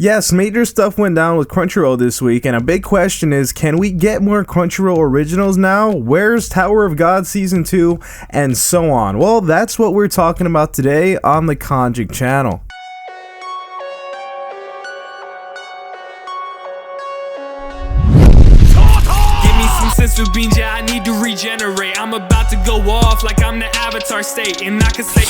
Yes, major stuff went down with Crunchyroll this week, and a big question is, can we get more Crunchyroll originals now? Where's Tower of God Season 2? And so on. Well, that's what we're talking about today on the Konjic channel. Give me some sensu beans, I need to regenerate. I'm about to go off like I'm the Avatar state, and I can say...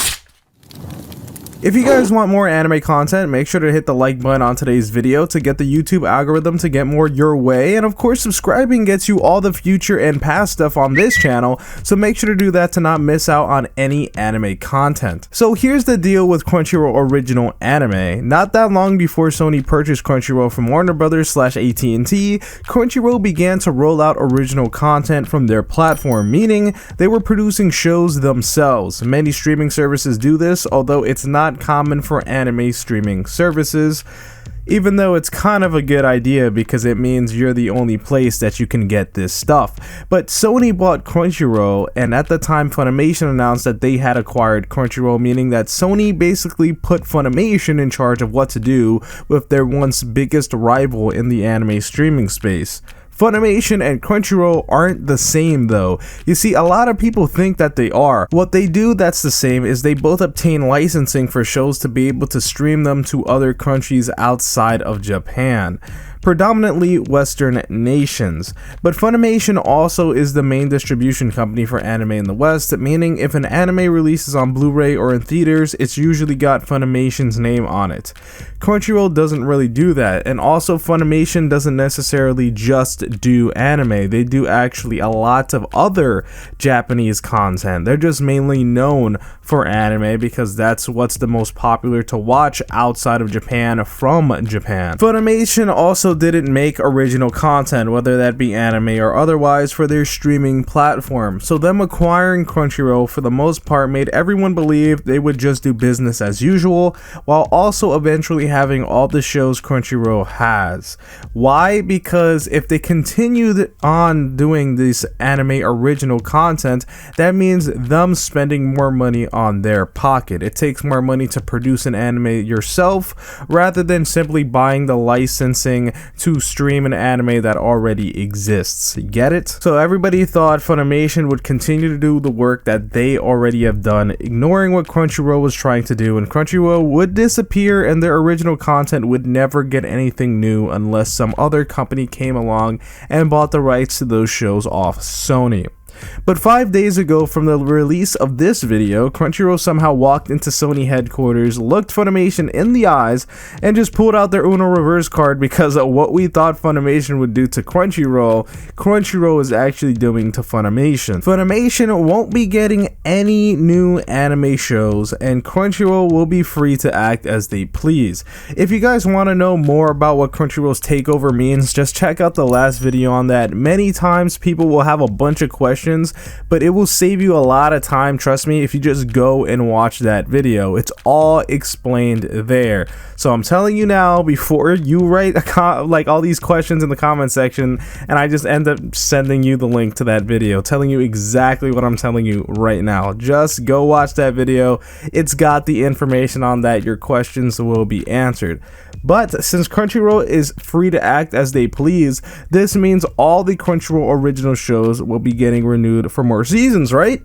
If you guys want more anime content, make sure to hit the like button on today's video to get the YouTube algorithm to get more your way, and of course subscribing gets you all the future and past stuff on this channel, so make sure to do that to not miss out on any anime content. So here's the deal with Crunchyroll original anime. Not that long before Sony purchased Crunchyroll from Warner Brothers / AT&T, Crunchyroll began to roll out original content from their platform, meaning they were producing shows themselves. Many streaming services do this, although it's not common for anime streaming services, even though it's kind of a good idea because it means you're the only place that you can get this stuff. But Sony bought Crunchyroll, and at the time Funimation announced that they had acquired Crunchyroll, meaning that Sony basically put Funimation in charge of what to do with their once biggest rival in the anime streaming space. Funimation and Crunchyroll aren't the same though. You see, a lot of people think that they are. What they do that's the same is they both obtain licensing for shows to be able to stream them to other countries outside of Japan, predominantly Western nations. But Funimation also is the main distribution company for anime in the West, meaning if an anime releases on Blu-ray or in theaters, it's usually got Funimation's name on it. Crunchyroll doesn't really do that, and also Funimation doesn't necessarily just do anime. They do actually a lot of other Japanese content. They're just mainly known for anime because that's what's the most popular to watch outside of Japan from Japan. Funimation also didn't make original content, whether that be anime or otherwise, for their streaming platform. So them acquiring Crunchyroll for the most part made everyone believe they would just do business as usual, while also eventually having all the shows Crunchyroll has. Why? Because if they continued on doing this anime original content, that means them spending more money on their pocket. It takes more money to produce an anime yourself rather than simply buying the licensing to stream an anime that already exists. Get it? So everybody thought Funimation would continue to do the work that they already have done, ignoring what Crunchyroll was trying to do, and Crunchyroll would disappear and their original content would never get anything new unless some other company came along and bought the rights to those shows off Sony. But 5 days ago from the release of this video, Crunchyroll somehow walked into Sony headquarters, looked Funimation in the eyes, and just pulled out their Uno reverse card because of what we thought Funimation would do to Crunchyroll, Crunchyroll is actually doing to Funimation. Funimation won't be getting any new anime shows, and Crunchyroll will be free to act as they please. If you guys want to know more about what Crunchyroll's takeover means, just check out the last video on that. Many times people will have a bunch of questions, but it will save you a lot of time, trust me, if you just go and watch that video. It's all explained there. So I'm telling you now, before you write like all these questions in the comment section and I just end up sending you the link to that video telling you exactly what I'm telling you right now, just go watch that video. It's got the information on that. Your questions will be answered. But since Crunchyroll is free to act as they please, this means all the Crunchyroll original shows will be getting renewed for more seasons, right?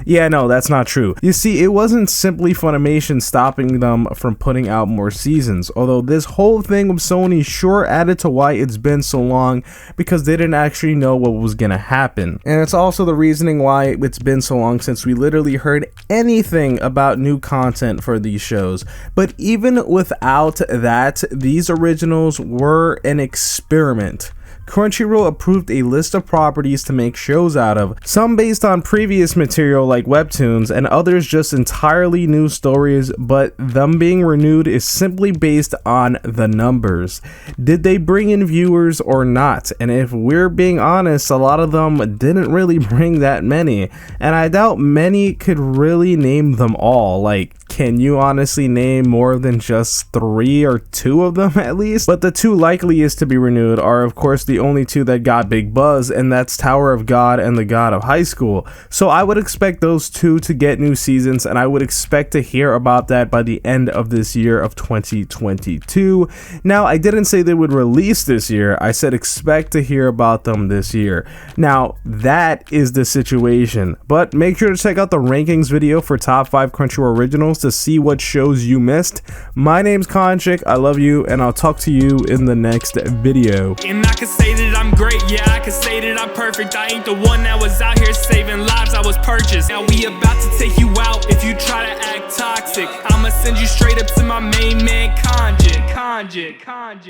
Yeah, no, that's not true. You see, it wasn't simply Funimation stopping them from putting out more seasons, although this whole thing with Sony sure added to why it's been so long, because they didn't actually know what was gonna happen. And it's also the reasoning why it's been so long since we literally heard anything about new content for these shows. But even without that, these originals were an experiment. Crunchyroll approved a list of properties to make shows out of, some based on previous material like webtoons, and others just entirely new stories, but them being renewed is simply based on the numbers. Did they bring in viewers or not? And if we're being honest, a lot of them didn't really bring that many, and I doubt many could really name them all. Like, can you honestly name more than just 3 or 2 of them at least? But the 2 likeliest to be renewed are of course the the only two that got big buzz, and that's Tower of God and The God of High School. So I would expect those two to get new seasons, and I would expect to hear about that by the end of this year of 2022. Now, I didn't say they would release this year. I said expect to hear about them this year. Now, that is the situation, but make sure to check out the rankings video for top 5 Crunchyroll originals to see what shows you missed. My name's Conchick, I love you, and I'll talk to you in the next video. And I can say that I'm great, yeah, I can say that I'm perfect. I ain't the one that was out here saving lives, I was purchased. Now we about to take you out if you try to act toxic. I'ma send you straight up to my main man, Conchick.